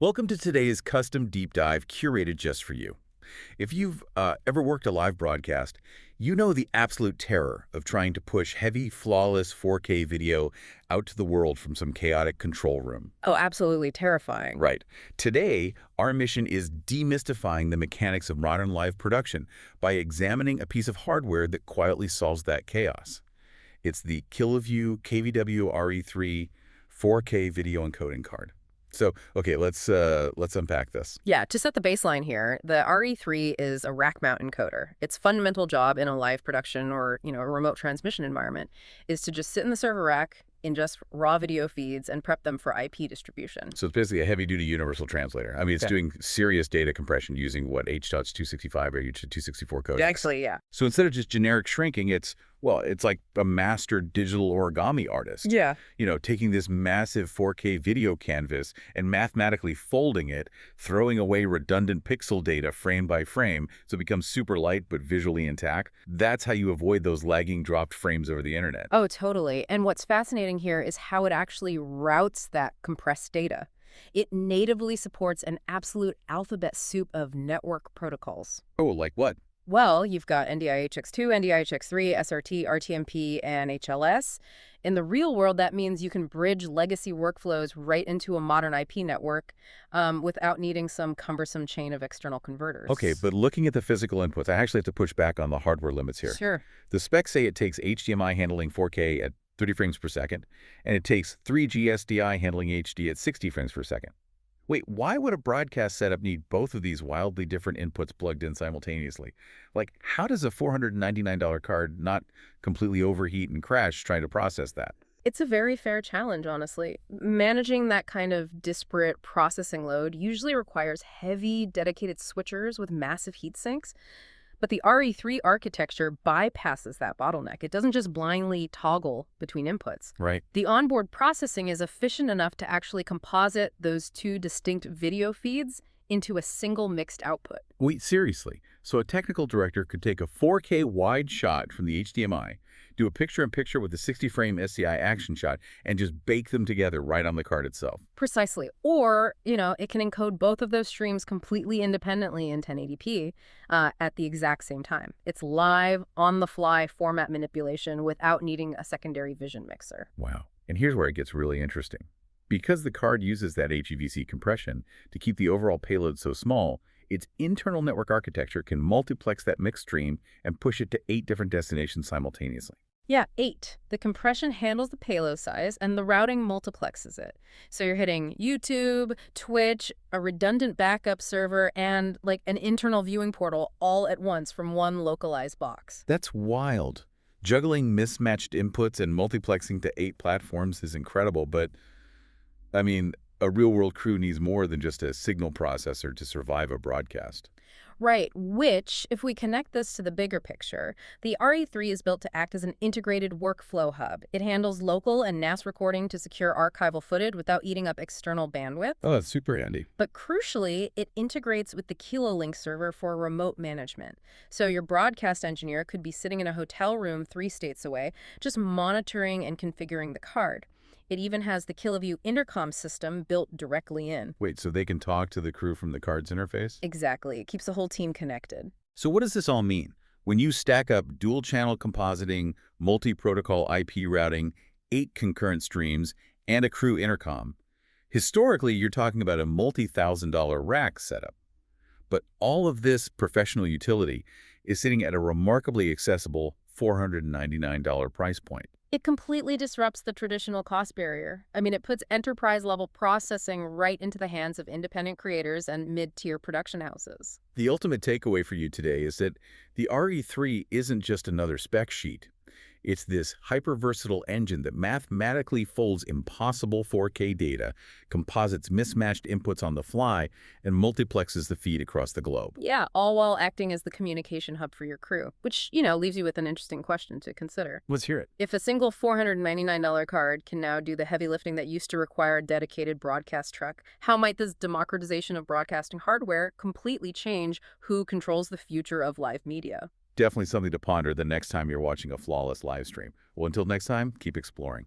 Welcome to today's custom deep dive curated just for you. If you've ever worked a live broadcast, you know the absolute terror of trying to push heavy, flawless 4K video out to the world from some chaotic control room. Oh, absolutely terrifying. Right. Today, our mission is demystifying the mechanics of modern live production by examining a piece of hardware that quietly solves that chaos. It's the Kiloview KVW-RE-3 4K video encoding card. So, okay, let's unpack this. Yeah, to set the baseline here, the RE3 is a Rackmount encoder. Its fundamental job in a live production or, a remote transmission environment is to just sit in the server rack, ingest raw video feeds, and prep them for IP distribution. So it's basically a heavy-duty universal translator. I mean, it's doing serious data compression using what, H.265 or H.264 codecs. Actually, yeah. So instead of just generic shrinking, it's like a master digital origami artist. Yeah. Taking this massive 4K video canvas and mathematically folding it, throwing away redundant pixel data frame by frame so it becomes super light but visually intact. That's how you avoid those lagging dropped frames over the internet. Oh, totally. And what's fascinating here is how it actually routes that compressed data. It natively supports an absolute alphabet soup of network protocols. Oh, like what? Well, you've got NDI-HX2, NDI-HX3, SRT, RTMP, and HLS. In the real world, that means you can bridge legacy workflows right into a modern IP network without needing some cumbersome chain of external converters. Okay, but looking at the physical inputs, I actually have to push back on the hardware limits here. Sure. The specs say it takes HDMI handling 4K at 30 frames per second, and it takes 3G-SDI handling HD at 60 frames per second. Wait, why would a broadcast setup need both of these wildly different inputs plugged in simultaneously? Like, how does a $499 card not completely overheat and crash trying to process that? It's a very fair challenge, honestly. Managing that kind of disparate processing load usually requires heavy, dedicated switchers with massive heat sinks. But the RE3 architecture bypasses that bottleneck. It doesn't just blindly toggle between inputs. Right. The onboard processing is efficient enough to actually composite those two distinct video feeds into a single mixed output. Wait, seriously? So a technical director could take a 4K wide shot from the HDMI, do a picture-in-picture with a 60-frame SDI action shot, and just bake them together right on the card itself. Precisely. Or, it can encode both of those streams completely independently in 1080p at the exact same time. It's live, on-the-fly format manipulation without needing a secondary vision mixer. Wow. And here's where it gets really interesting. Because the card uses that HEVC compression to keep the overall payload so small, its internal network architecture can multiplex that mixed stream and push it to 8 different destinations simultaneously. Yeah, 8. The compression handles the payload size, and the routing multiplexes it. So you're hitting YouTube, Twitch, a redundant backup server, and like an internal viewing portal all at once from one localized box. That's wild. Juggling mismatched inputs and multiplexing to 8 platforms is incredible, but, I mean, a real-world crew needs more than just a signal processor to survive a broadcast. Right, which, if we connect this to the bigger picture, the RE3 is built to act as an integrated workflow hub. It handles local and NAS recording to secure archival footage without eating up external bandwidth. Oh, that's super handy. But crucially, it integrates with the KiloLink server for remote management. So your broadcast engineer could be sitting in a hotel room 3 states away, just monitoring and configuring the card. It even has the Kiloview intercom system built directly in. Wait, so they can talk to the crew from the card's interface? Exactly. It keeps the whole team connected. So what does this all mean? When you stack up dual-channel compositing, multi-protocol IP routing, 8 concurrent streams, and a crew intercom, historically you're talking about a multi-$1,000 rack setup. But all of this professional utility is sitting at a remarkably accessible $499 price point. It completely disrupts the traditional cost barrier. I mean, it puts enterprise-level processing right into the hands of independent creators and mid-tier production houses. The ultimate takeaway for you today is that the RE3 isn't just another spec sheet. It's this hyper-versatile engine that mathematically folds impossible 4K data, composites mismatched inputs on the fly, and multiplexes the feed across the globe. Yeah, all while acting as the communication hub for your crew, which, leaves you with an interesting question to consider. Let's hear it. If a single $499 card can now do the heavy lifting that used to require a dedicated broadcast truck, how might this democratization of broadcasting hardware completely change who controls the future of live media? Definitely something to ponder the next time you're watching a flawless live stream. Well, until next time, keep exploring.